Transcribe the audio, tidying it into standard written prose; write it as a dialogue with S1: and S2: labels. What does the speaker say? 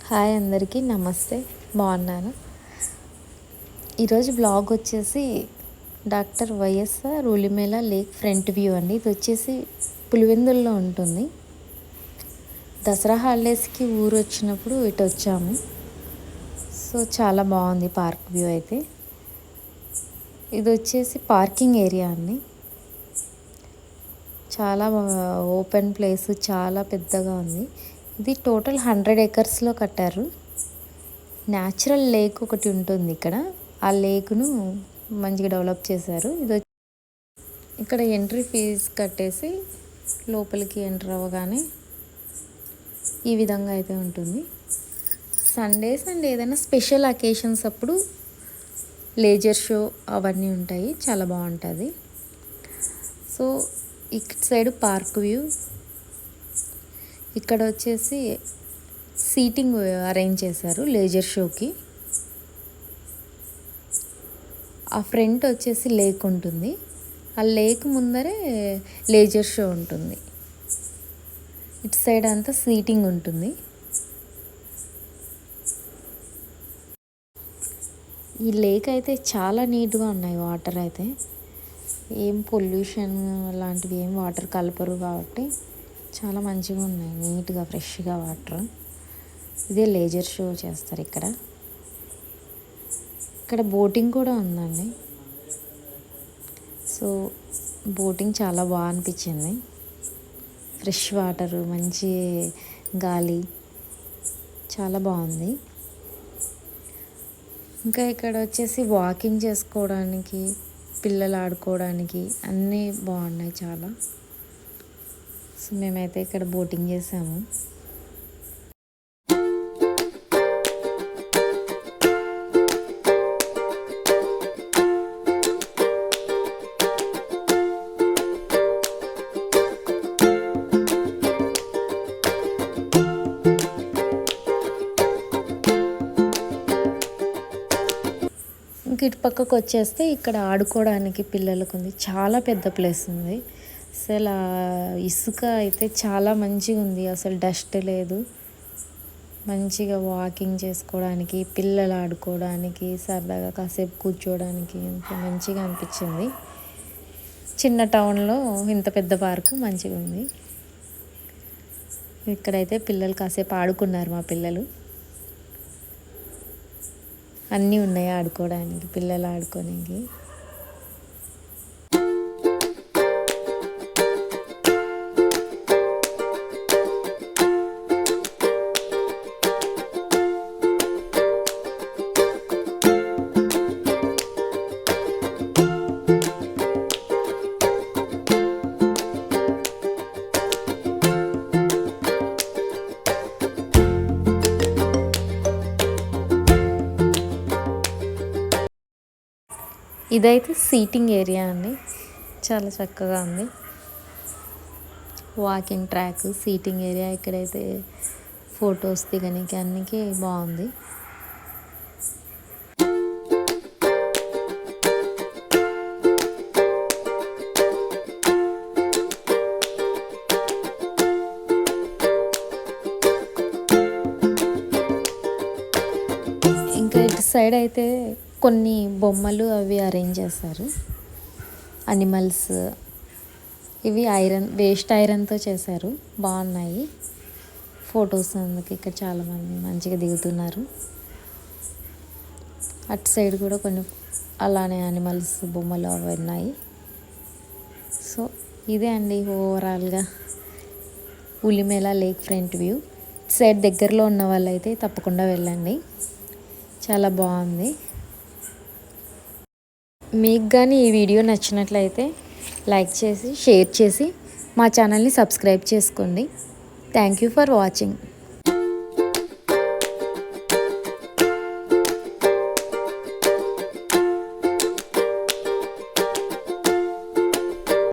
S1: Hi అందరికీ నమస్తే. బాగున్నాను. ఈరోజు బ్లాగ్ వచ్చేసి డాక్టర్ వైఎస్ఆర్ ఉలిమేల లేక్ ఫ్రంట్ వ్యూ అండి. ఇది వచ్చేసి పులివెందుల్లో ఉంటుంది. దసరా హాలిడేస్కి ఊరు వచ్చినప్పుడు ఇటు వచ్చాము. సో చాలా బాగుంది పార్క్ వ్యూ అయితే. ఇది వచ్చేసి పార్కింగ్ ఏరియా అండి. చాలా ఓపెన్ ప్లేస్, చాలా పెద్దగా ఉంది. ఇది టోటల్ 100 ఎకర్స్లో కట్టారు. న్యాచురల్ లేక్ ఒకటి ఉంటుంది ఇక్కడ. ఆ లేక్ను మంచిగా డెవలప్ చేశారు. ఇక్కడ ఎంట్రీ ఫీజు కట్టేసి లోపలికి ఎంటర్ అవ్వగానే ఈ విధంగా అయితే ఉంటుంది. సండేస్ అండ్ ఏదైనా స్పెషల్ అకేషన్స్ అప్పుడు లేజర్ షో అవన్నీ ఉంటాయి. చాలా బాగుంటుంది. సో ఇటు సైడ్ పార్క్ వ్యూ, ఇక్కడ వచ్చేసి సీటింగ్ అరేంజ్ చేశారు లేజర్ షోకి. ఆ ఫ్రంట్ వచ్చేసి లేక్ ఉంటుంది. ఆ లేక్ ముందరే లేజర్ షో ఉంటుంది. ఇటు సైడ్ అంతా సీటింగ్ ఉంటుంది. ఈ లేక్ అయితే చాలా నీట్గా ఉన్నాయి. వాటర్ అయితే ఏం పొల్యూషన్ అలాంటివి ఏం వాటర్ కలపరు కాబట్టి చాలా మంచిగా ఉన్నాయి. నీట్గా ఫ్రెష్గా వాటర్. ఇదే లేజర్ షో చేస్తారు ఇక్కడ. ఇక్కడ బోటింగ్ కూడా ఉందండి. సో బోటింగ్ చాలా బాగా అనిపించింది. ఫ్రెష్ వాటరు, మంచి గాలి, చాలా బాగుంది. ఇంకా ఇక్కడ వచ్చేసి వాకింగ్ చేసుకోవడానికి, పిల్లలు ఆడుకోవడానికి అన్నీ బాగున్నాయి చాలా. సో మేమైతే ఇక్కడ బోటింగ్ చేసాము. ఇంక ఇటు పక్కకు వచ్చేస్తే ఇక్కడ ఆడుకోవడానికి పిల్లలకు ఉంది. చాలా పెద్ద ప్లేస్ ఉంది. అసలు ఇసుక అయితే చాలా మంచిగా ఉంది. అసలు డస్ట్ లేదు. మంచిగా వాకింగ్ చేసుకోవడానికి, పిల్లలు ఆడుకోవడానికి, సరదాగా కాసేపు కూర్చోవడానికి ఎంత మంచిగా అనిపించింది. చిన్న టౌన్లో ఇంత పెద్ద పార్కు మంచిగా ఉంది. ఇక్కడైతే పిల్లలు కాసేపు ఆడుకున్నారు. మా పిల్లలు అన్నీ ఉన్నాయి ఆడుకోవడానికి, పిల్లలు ఆడుకోవడానికి. ఇదైతే సీటింగ్ ఏరియా అండి. చాలా చక్కగా ఉంది. Walking track, seating area. ఇక్కడైతే ఫొటోస్ దిగడానికి అన్నికి బాగుంది. ఇంకా ఇటు సైడ్ అయితే కొన్ని బొమ్మలు అవి అరేంజ్ చేస్తారు. అనిమల్స్ ఇవి వేస్ట్ ఐరన్తో చేశారు. బాగున్నాయి. ఫొటోస్ అందుకు ఇక్కడ చాలామంది మంచిగా దిగుతున్నారు. అటు సైడ్ కూడా కొన్ని అలానే అనిమల్స్ బొమ్మలు అవి ఉన్నాయి. సో ఇదే అండి ఓవరాల్గా ఉలిమేల లేక్ ఫ్రంట్ వ్యూ. సైడ్ దగ్గరలో ఉన్న వాళ్ళైతే తప్పకుండా వెళ్ళండి. చాలా బాగుంది. మీకు కానీ ఈ వీడియో నచ్చినట్లయితే లైక్ చేసి, షేర్ చేసి మా ఛానల్ని సబ్స్క్రైబ్ చేసుకోండి. Thank you for watching.